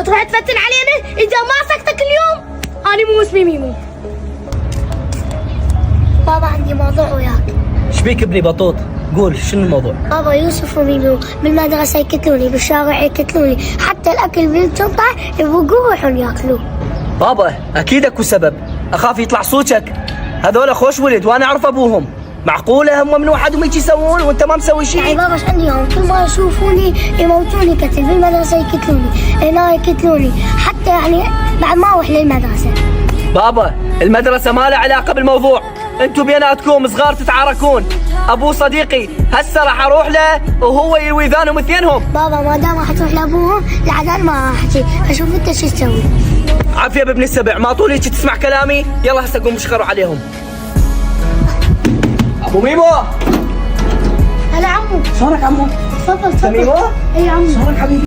تروح تفتن علينا اذا ما سكتك اليوم. انا مو اسمي ميمو. بابا عندي موضوع وياك. ايش بيك ابني بطوط؟ قول شنو الموضوع؟ بابا يوسف وميمو بالمدرسة يقتلوني، بالشارع يقتلوني، حتى الأكل بالشنطة يبغوا يروحون ياكلوه. بابا اكيد اكو سبب، اخاف يطلع صوتك. هذول خوش ولد وانا اعرف ابوهم. معقوله هم من وحدهم هيك يسوون وانت ما مسوي شيء؟ يعني بابا ايش عندي يوم كل ما يشوفوني يموتوني قتل، بالمدرسة يقتلوني، هنا يقتلوني، حتى يعني بعد ما اروح للمدرسة. بابا المدرسه ما لها علاقه بالموضوع، انتوا بيناتكم صغار تتعاركون. ابو صديقي هسه راح اروح له وهو يروي ذانهم اثنينهم. بابا ما دام راح تروح لابوهم العدال ما راح اجي، اشوف انت شو تسوي. عافيه بابن السبع، ما طول هيك تسمع كلامي. يلا هسه قوم اشخروا عليهم. ابو ميمو. هلا عمو. شلونك عمو؟ تفضل تفضل. ميمو؟ اي عمو. شلونك حبيبي؟